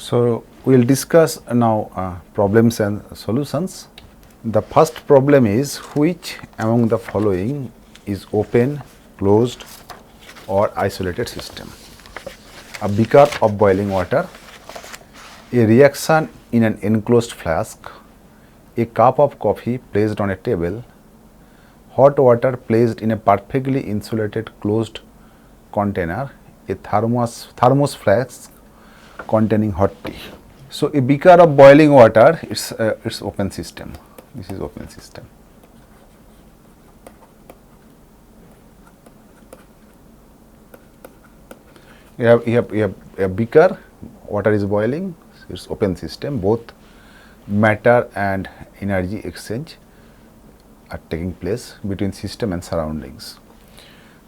So, we will discuss now problems and solutions. The first problem is, which among the following is open, closed or isolated system? A beaker of boiling water, a reaction in an enclosed flask, a cup of coffee placed on a table, hot water placed in a perfectly insulated closed container, a thermos flask containing hot tea. So, a beaker of boiling water, it's open system. This is open system. You have a beaker, water is boiling, it's open system. Both matter and energy exchange are taking place between system and surroundings.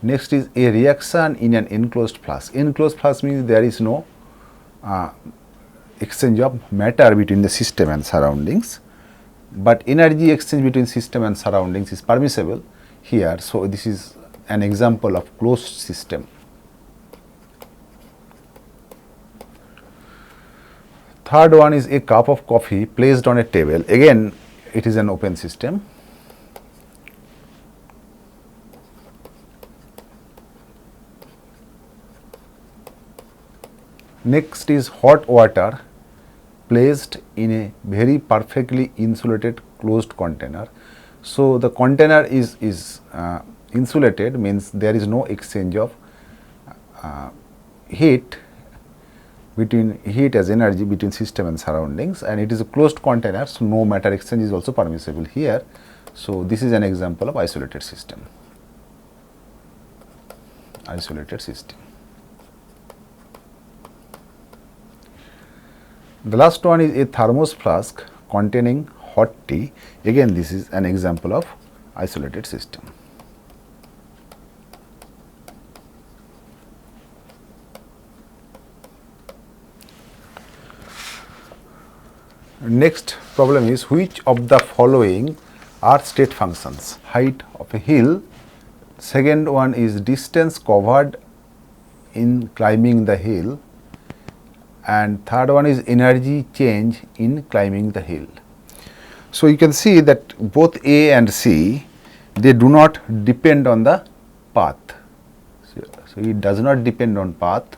Next is a reaction in an enclosed flask. Enclosed flask means there is no exchange of matter between the system and surroundings, but energy exchange between system and surroundings is permissible here. So, this is an example of closed system. Third one is a cup of coffee placed on a table. Again, it is an open system. Next is hot water placed in a very perfectly insulated closed container. So, the container is insulated, means there is no exchange of heat as energy between system and surroundings, and it is a closed container. So, no matter exchange is also permissible here. So, this is an example of isolated system. Isolated system. The last one is a thermos flask containing hot tea. Again, this is an example of isolated system. Next problem is, which of the following are state functions? Height of a hill. Second one is distance covered in climbing the hill. And third one is energy change in climbing the hill. So, you can see that both A and C, they do not depend on the path. So, it does not depend on path,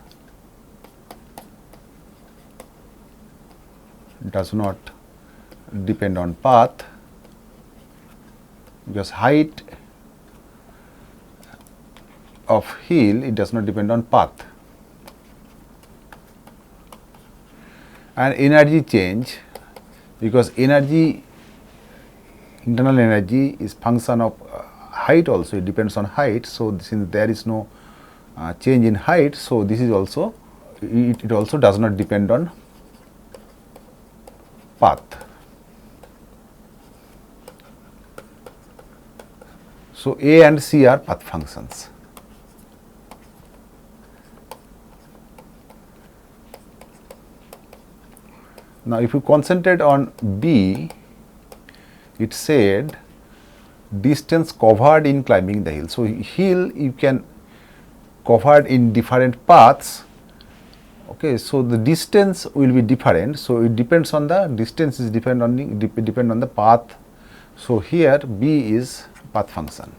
because height of hill, it does not depend on path. And energy change, because energy, internal energy is function of height also, it depends on height. So, since there is no change in height, so this is also, it also does not depend on path. So, A and C are path functions. Now, if you concentrate on B, it said distance covered in climbing the hill. So, hill you can covered in different paths. Okay, so the distance will be different. So, it depends on the distance is depend on the path. So, here B is path function.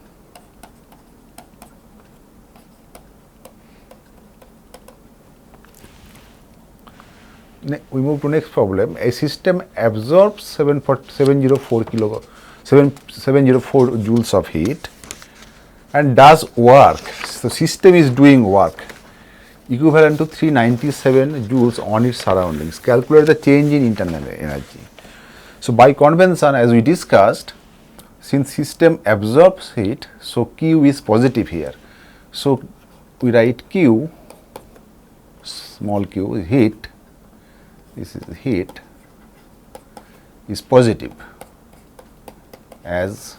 We move to next problem. A system absorbs 704 joules of heat and does work. So, system is doing work equivalent to 397 joules on its surroundings. Calculate the change in internal energy. So, by convention, as we discussed, since system absorbs heat, so Q is positive here. So, we write Q, small q is heat, this is heat, is positive as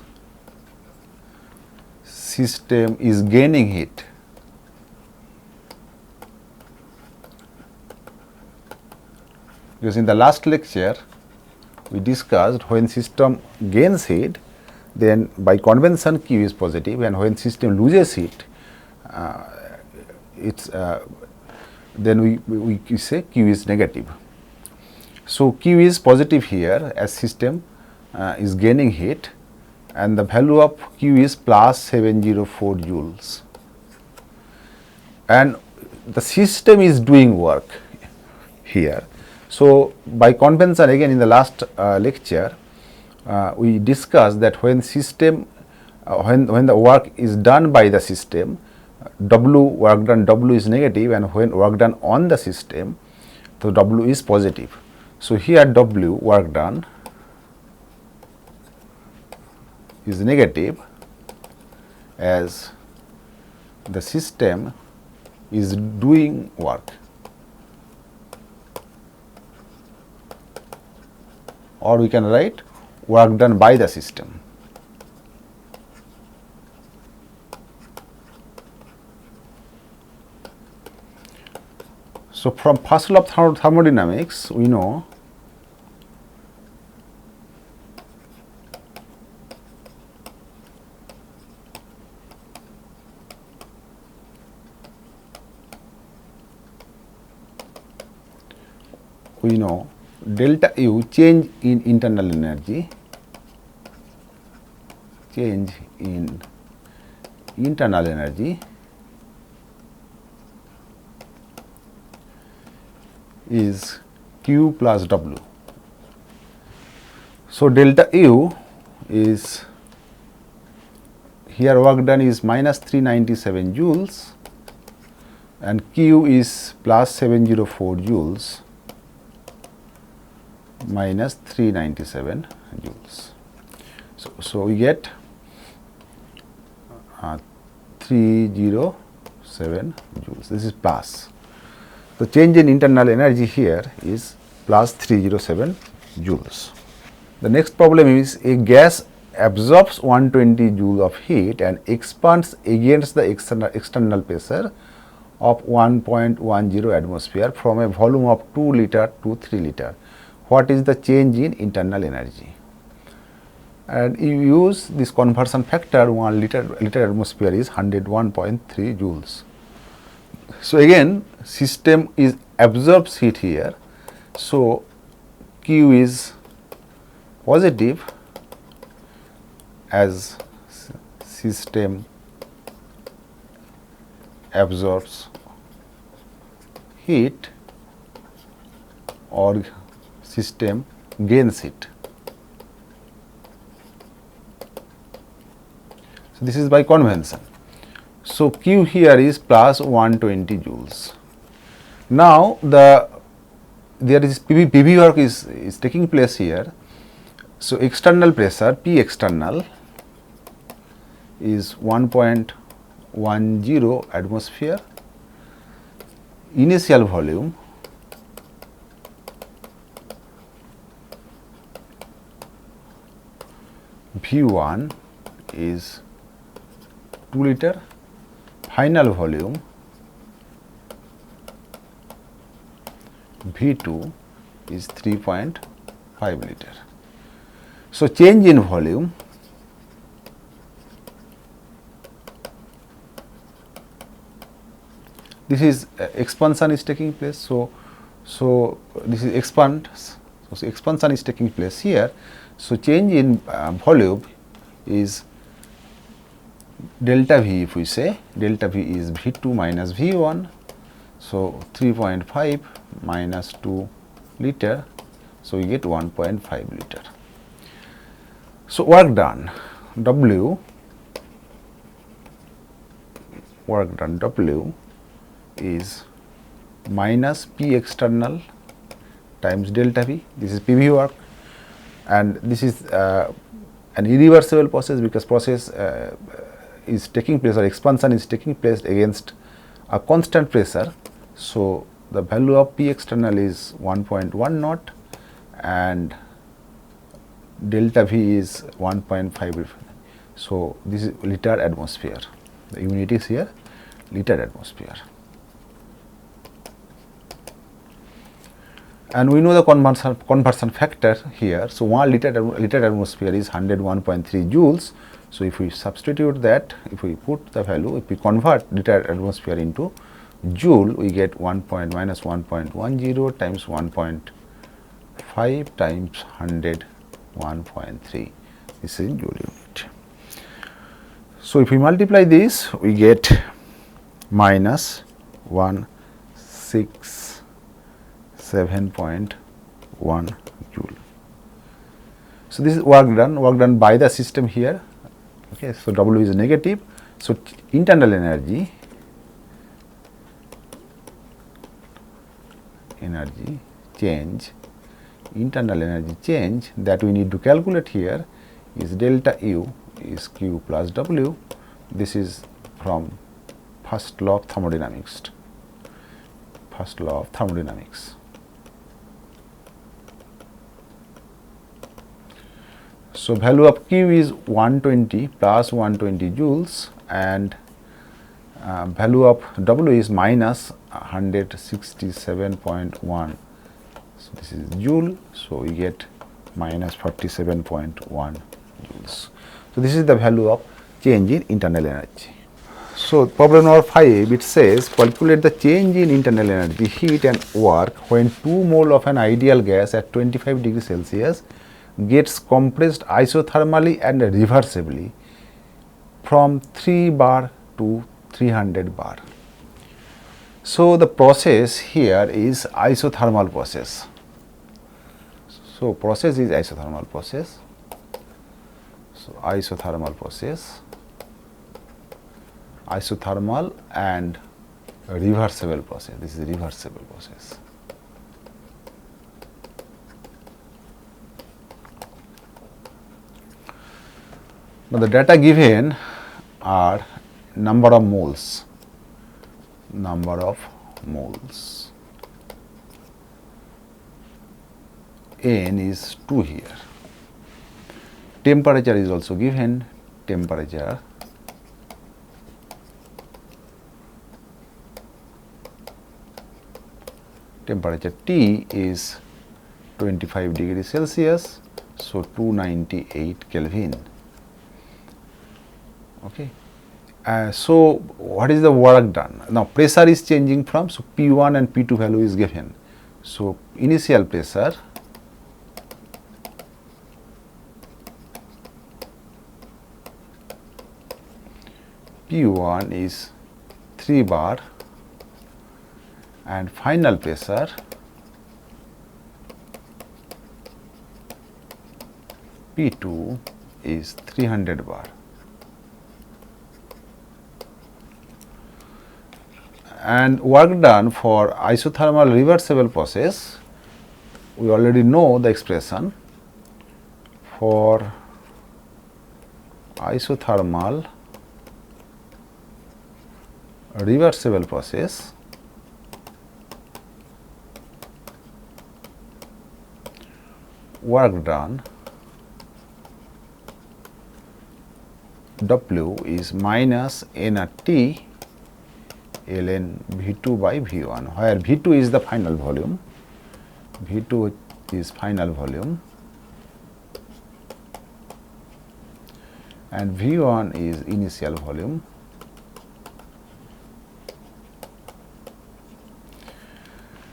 system is gaining heat. Because in the last lecture we discussed when system gains heat, then by convention Q is positive, and when system loses heat, then we say Q is negative. So, Q is positive here as system is gaining heat, and the value of Q is plus 704 joules, and the system is doing work here. So, by convention, again in the last lecture we discussed that when system when the work is done by the system, W work done W is negative, and when work done on the system, so W is positive. So, here W work done is negative as the system is doing work, or we can write work done by the system. So, from first law of thermodynamics, we know delta U, change in internal energy, is Q plus W. So, delta U is, here work done is minus 397 joules and Q is plus 704 joules minus 397 joules. So, we get 307 joules. This is plus. The change in internal energy here is plus 307 joules. The next problem is a gas absorbs 120 joule of heat and expands against the external pressure of 1.10 atmosphere from a volume of 2 liter to 3 liter. What is the change in internal energy? And you use this conversion factor, 1 liter atmosphere is 101.3 joules. So, again system is absorbs heat here. So, Q is positive as system absorbs heat or system gains heat. So, this is by convention. So, Q here is plus 120 joules. Now, there is PV work is taking place here. So, external pressure P external is 1.10 atmosphere, initial volume V1 is 2 liter, final volume V2 is 3.5 liter. So, change in volume this is expansion is taking place. So, this is expand. So, expansion is taking place here. So, change in volume is delta V. If we say delta V is V2 minus V1. So, 3.5 minus 2 liter. So, we get 1.5 liter. So, work done W is minus P external times delta V. This is PV work, and this is an irreversible process because process is taking place or expansion is taking place against a constant pressure. So, the value of P external is 1.10 and delta V is 1.5. So, this is liter atmosphere. The unit is here liter atmosphere. And we know the conversion factor here. So, 1 liter atmosphere is 101.3 joules. So, if we substitute that, if we put the value, if we convert liter atmosphere into joule, we get minus 1.10 times 1.5 5 times 100, 1.3. This is in joule unit. So if we multiply this, we get minus 167.1 joule. So this is work done by the system here. Okay, so W is negative. So internal energy change, internal energy change that we need to calculate here is delta U is Q plus W. This is from first law of thermodynamics. First law of thermodynamics. So value of Q is 120 plus 120 joules, and value of W is minus 167.1. So this is joule. So we get minus 47.1 joules. So this is the value of change in internal energy. So problem number 5, it says calculate the change in internal energy, heat and work when 2 mole of an ideal gas at 25 degrees Celsius gets compressed isothermally and reversibly from 3 bar to 300 bar. So the process here is isothermal process. So process is isothermal process. So isothermal process, isothermal and reversible process. This is a reversible process. Now the data given are number of moles. N is 2 here. Temperature is also given. Temperature T is 25 degrees Celsius, so 298 Kelvin. Okay. So what is the work done? Now pressure is changing from, so P1 and P2 value is given. So initial pressure P1 is 3 bar and final pressure P2 is 300 bar. And work done for isothermal reversible process, we already know the expression for isothermal reversible process. Work done W is minus nRT ln V2 by V1, where V2 is the final volume, V2 is final volume and V1 is initial volume.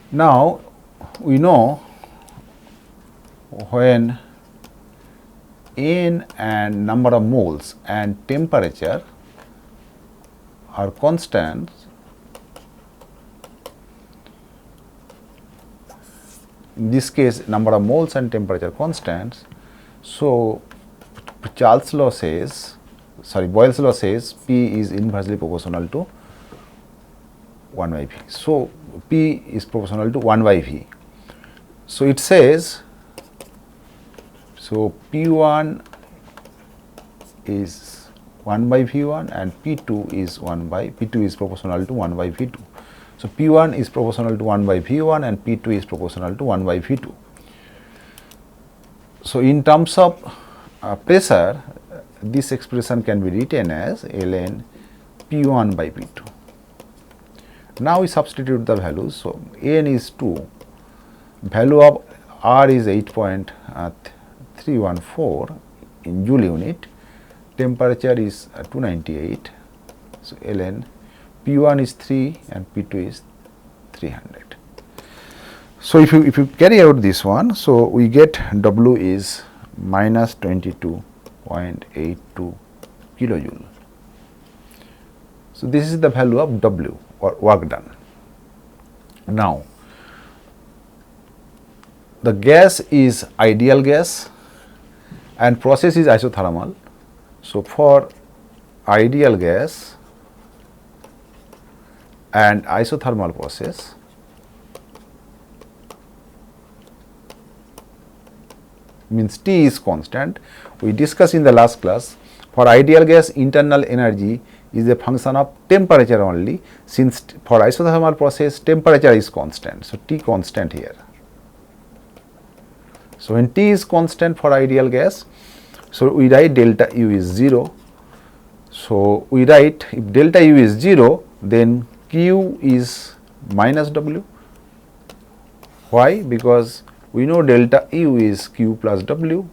Now we know when N and number of moles and temperature are constant, in this case number of moles and temperature constants, so Boyle's law says P is inversely proportional to 1 by V. So P is proportional to 1 by V. So it says, so P1 is 1 by V1 and P2 is proportional to 1 by V2. So P1 is proportional to 1 by V1 and P2 is proportional to 1 by V2. So in terms of pressure, this expression can be written as ln P1 by P2. Now we substitute the values. So N is 2, value of R is 8.314 in joule unit, temperature is 298, so ln P1 is 3 and P2 is 300. So if you carry out this one, so we get W is minus 22.82 kilojoule. So this is the value of W, or work done. Now the gas is ideal gas and process is isothermal. So for ideal gas and isothermal process, means T is constant. We discussed in the last class, for ideal gas internal energy is a function of temperature only, since for isothermal process temperature is constant. So T constant here. So when T is constant for ideal gas, so we write delta U is 0. So we write, if delta U is 0, then Q is minus W. Why? Because we know delta U is Q plus W.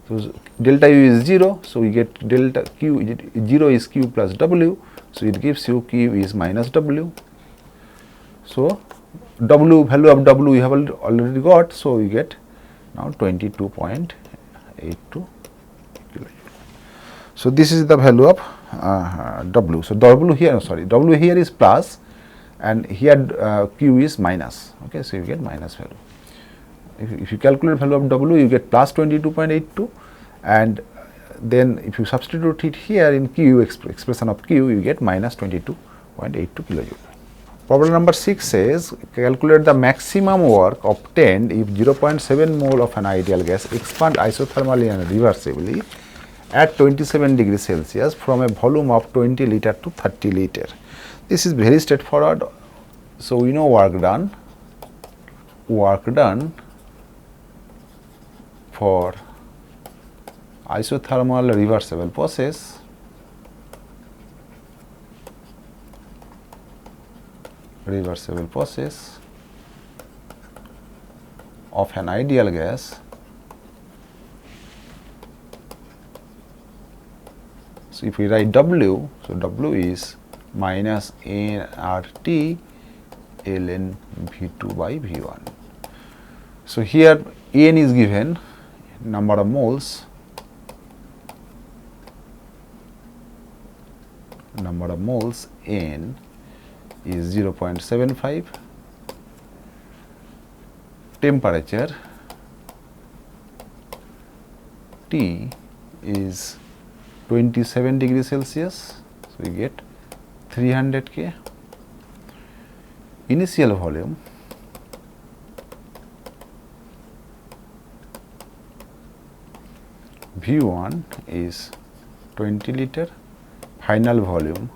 So delta U is 0, so we get delta Q, 0 is Q plus W, so it gives you Q is minus W. So W, value of W we have already got, so we get now 22.82 kilojoule. So this is the value of W. So W here, W here is plus, and here Q is minus. Okay, so you get minus value. If you calculate value of W, you get plus 22.82, and then if you substitute it here in Q, expression of Q, you get minus 22.82 kilojoule. Problem number 6 says, calculate the maximum work obtained if 0.7 mole of an ideal gas expand isothermally and reversibly at 27 degrees Celsius from a volume of 20 liter to 30 liter. This is very straightforward. So we know work done for isothermal reversible process of an ideal gas. So if we write W, so W is minus nRT ln V2 by V1. So here N is given, number of moles, N is 0.75, temperature T is 27 degrees Celsius, so we get 300 K. Initial volume V1 is 20 liter, final volume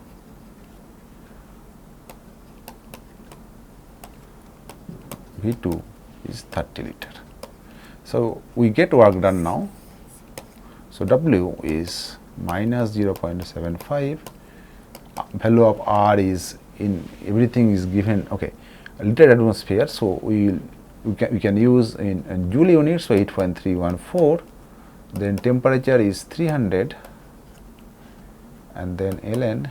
V2 is 30 liter. So we get work done now. So W is minus 0.75, value of R is in everything is given, okay, liter atmosphere. So we can use in Joule units, so 8.314, then temperature is 300, and then ln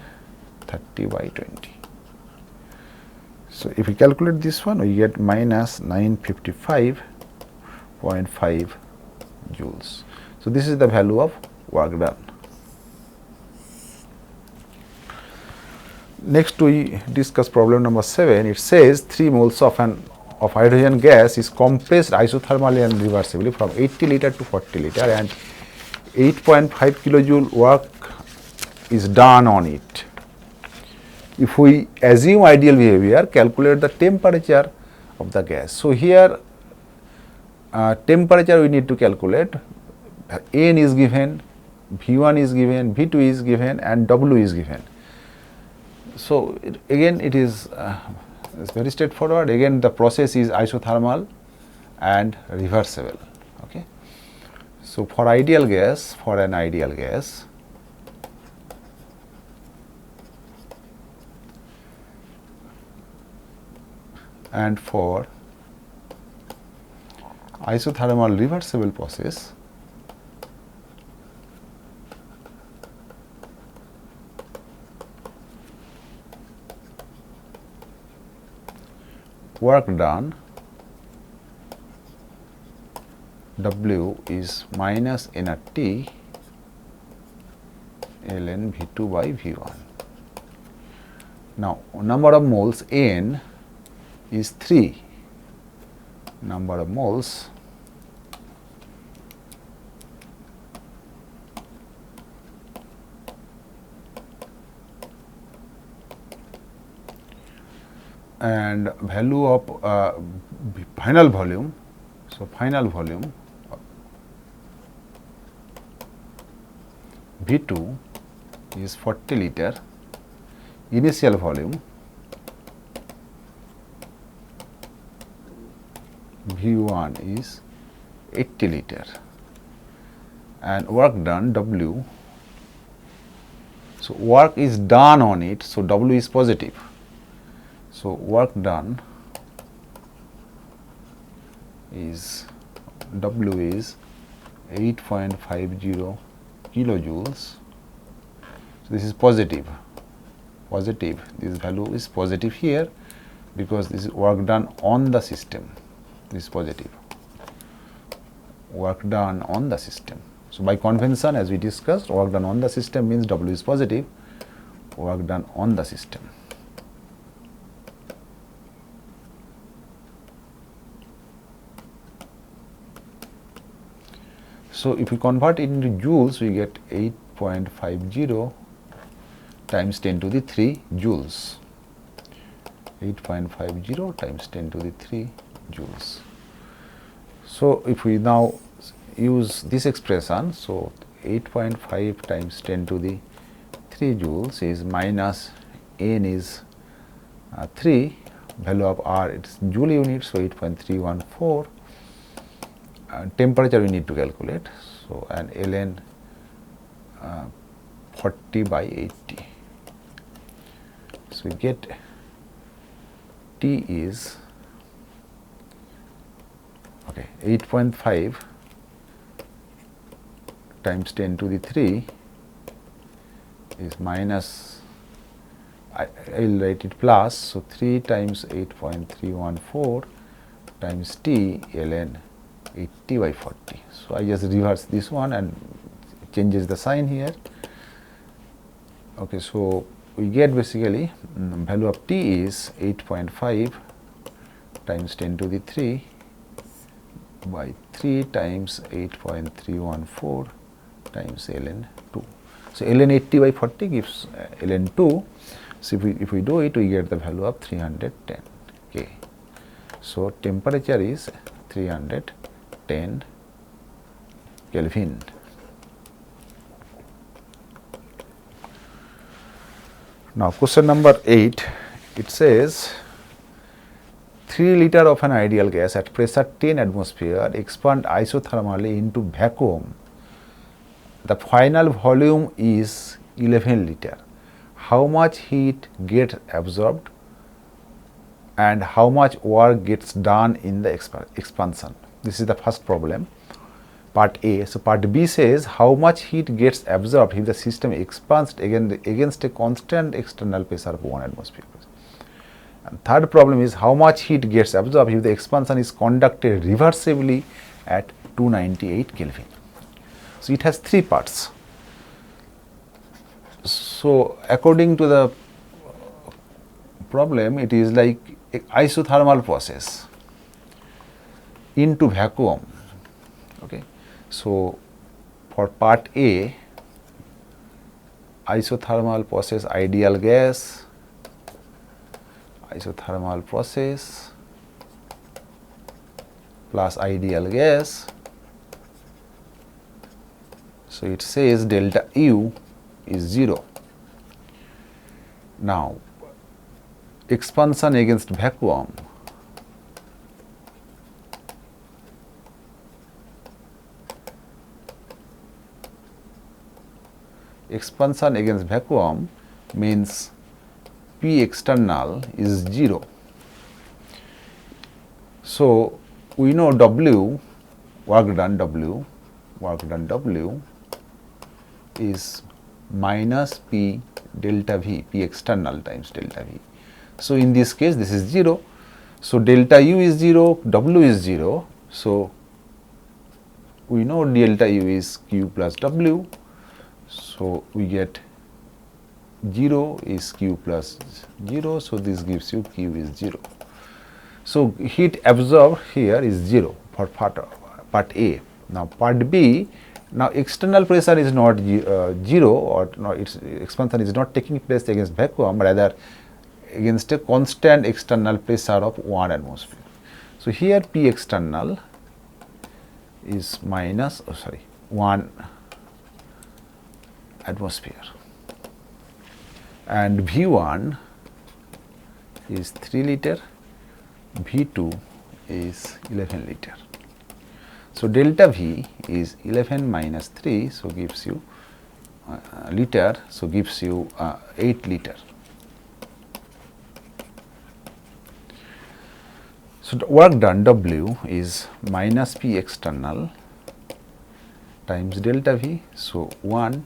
30 by 20. So if we calculate this one, we get minus 955.5 joules. So this is the value of work done. Next we discuss problem number 7. It says 3 moles of hydrogen gas is compressed isothermally and reversibly from 80 liter to 40 liter, and 8.5 kilojoule work is done on it. If we assume ideal behavior, calculate the temperature of the gas. So here temperature we need to calculate. N is given, V1 is given, V2 is given, and W is given. So again it is it's very straightforward. Again the process is isothermal and reversible. Okay. So for an ideal gas, and for isothermal reversible process, work done W is minus nRT ln V2 by V1. Now, number of moles N is 3, number of moles and value of final volume. So, final volume V2 is 40 liter, initial volume V1 is 80 liter, and work done W. So, work is done on it, so W is positive. So, work done is W is 8.50 kilojoules. So, this is positive, this value is positive here because this is work done on the system, this is positive, work done on the system. So, by convention, as we discussed, work done on the system means W is positive, work done on the system. So, if we convert it into joules, we get 8.50 times 10 to the 3 joules, 8.50 times 10 to the 3 joules. So, if we now use this expression, so 8.5 times 10 to the 3 joules is minus N is 3, value of R, it is joule unit, so 8.314. Temperature we need to calculate, so and ln 40 by 80. So, we get T is 8.5 times 10 to the 3 is minus, I will write it plus, so 3 times 8.314 times T ln 80 by 40. So, I just reverse this one and changes the sign here. Okay, so, we get basically value of T is 8.5 times 10 to the 3 by 3 times 8.314 times ln 2. So, ln 80 by 40 gives ln 2. So, if we do it, we get the value of 310 K. So, temperature is 310 Kelvin. Now, question number 8, it says 3 liter of an ideal gas at pressure 10 atmosphere expand isothermally into vacuum. The final volume is 11 liter. How much heat gets absorbed and how much work gets done in the expansion? This is the first problem, part A. So, part B says how much heat gets absorbed if the system expands against a constant external pressure of 1 atmosphere. And third problem is how much heat gets absorbed if the expansion is conducted reversibly at 298 Kelvin. So, it has 3 parts. So, according to the problem, it is like a isothermal process into vacuum. Okay. So, for part A, isothermal process ideal gas, isothermal process plus ideal gas. So, it says delta U is 0. Now, expansion against vacuum, expansion against vacuum means P external is 0. So, we know W, work done W is minus P delta V, P external times delta V. So, in this case this is 0. So, delta U is 0, W is 0. So, we know delta U is Q plus W. So, we get 0 is Q plus 0. So, this gives you Q is 0. So, heat absorbed here is 0 for part A. Now, part B, now external pressure is not 0, or no, its expansion is not taking place against vacuum, rather against a constant external pressure of 1 atmosphere. So, here P external is minus 1 atmosphere, and V1 is 3 liter, V2 is 11 liter. So, delta V is 11 minus 3, so gives you liter, so gives you 8 liter. So, the work done W is minus P external times delta V. So, 1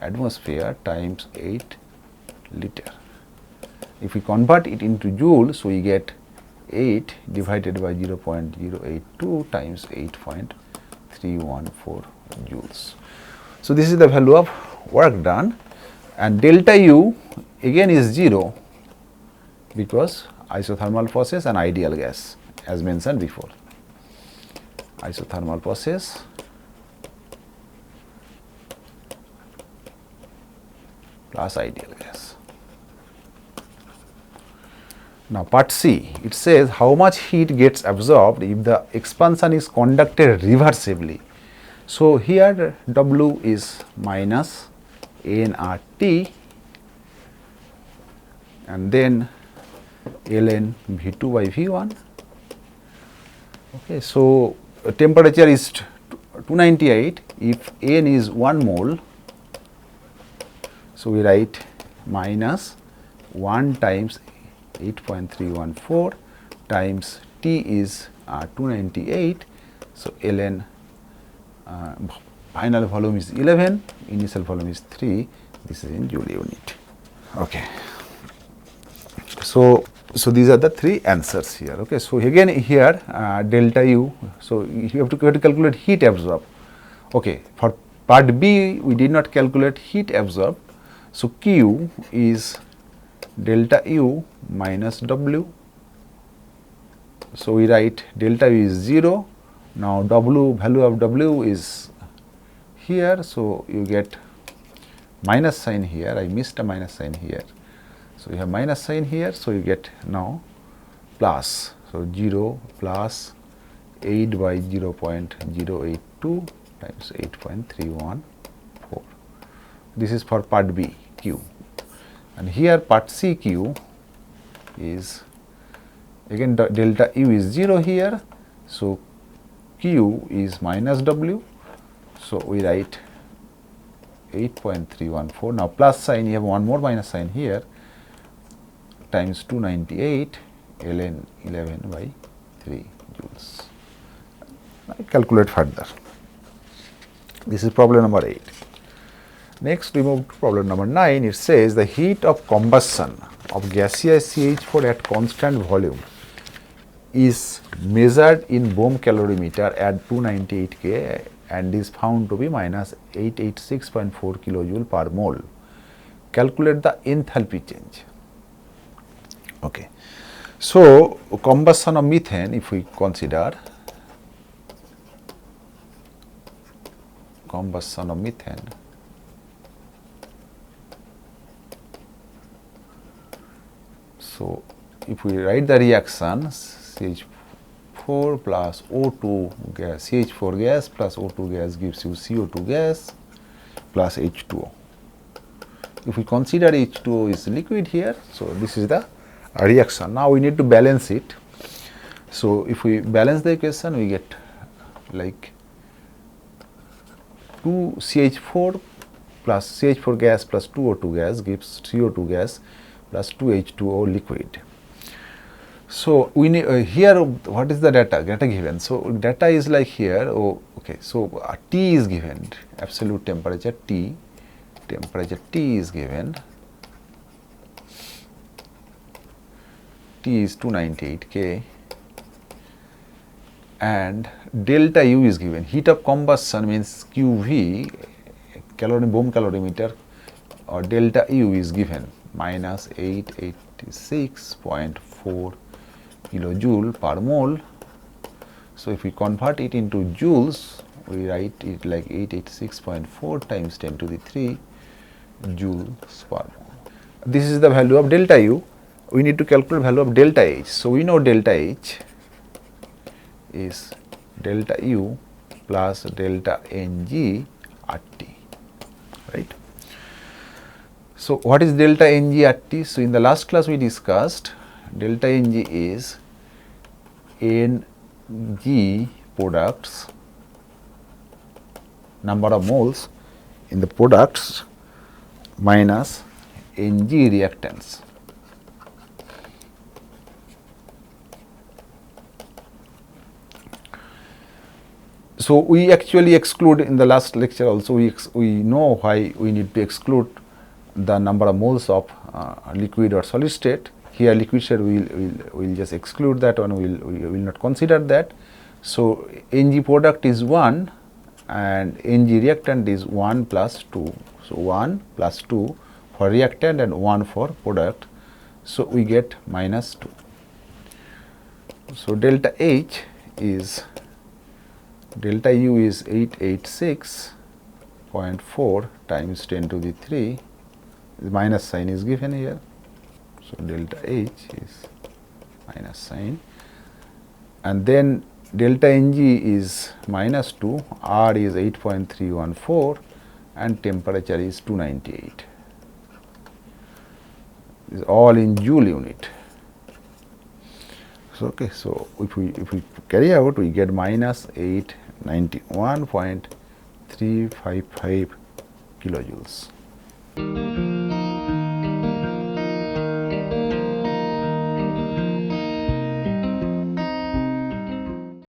atmosphere times 8 liter. If we convert it into joule, so we get 8 divided by 0.082 times 8.314 joules. So, this is the value of work done, and delta U again is 0 because isothermal process and ideal gas, as mentioned before. Isothermal process plus ideal gas. Now, part C, it says how much heat gets absorbed if the expansion is conducted reversibly. So, here W is minus nRT, and then ln V2 by V1. Okay, so, temperature is 298. If N is 1 mole, so we write minus 1 times 8.314 times T is 298. So, ln final volume is 11, initial volume is 3, this is in joule unit. Okay. So, these are the 3 answers here. Okay. So, again here delta U, so you have to calculate heat absorbed. Okay. For part B, we did not calculate heat absorbed. So, Q is delta U minus W. So, we write delta U is 0. Now, W, value of W is here. So, you get minus sign here. I missed a minus sign here. So, you have minus sign here. So, you get now plus. So, 0 plus 8 by 0.082 times 8.314. This is for part B, Q. And here part C, Q is again delta U is 0 here. So, Q is minus W. So, we write 8.314. Now, plus sign, you have one more minus sign here, times 298 ln 11 by 3 joules. Now, calculate further. This is problem number 8. Next, we move to problem number 9. It says the heat of combustion of gaseous CH4 at constant volume is measured in Bohm calorimeter at 298 K and is found to be minus 886.4 kilojoule per mole. Calculate the enthalpy change. Okay. So, combustion of methane, if we consider combustion of methane, so if we write the reaction CH4 plus O2 gas, CH4 gas plus O2 gas gives you CO2 gas plus H2O. If we consider H2O is liquid here, so this is the reaction. Now we need to balance it. So if we balance the equation, we get like 2 CH4 plus CH4 gas plus 2 O2 gas gives CO2 gas plus 2 H2O liquid. So we need here what is the data given. So data is like here. Oh, okay. So T is given, absolute temperature T is given, T is 298 K, and delta U is given. Heat of combustion means QV, bohm calorimeter, or delta U is given minus 886.4 kilojoule per mole. So if we convert it into joules, we write it like 886.4 times 10 to the 3 joules per mole. This is the value of delta U. We need to calculate value of delta H. So we know delta H is delta U plus delta Ng RT, right? So what is delta Ng RT? So in the last class we discussed delta Ng is Ng products, number of moles in the products, minus Ng reactants. So we actually exclude, in the last lecture also we know why we need to exclude the number of moles of liquid or solid state. Here liquid state we will just exclude that one, we will not consider that. So Ng product is 1 and Ng reactant is 1 plus 2. So 1 plus 2 for reactant and 1 for product. So we get minus 2. So delta H is, delta U is 886.4 times 10 to the 3, the minus sign is given here. So delta H is minus sign, and then delta Ng is minus 2, R is 8.314 and temperature is 298. This is all in joule unit. So okay, so if we carry out, we get minus 891.355 kilojoules.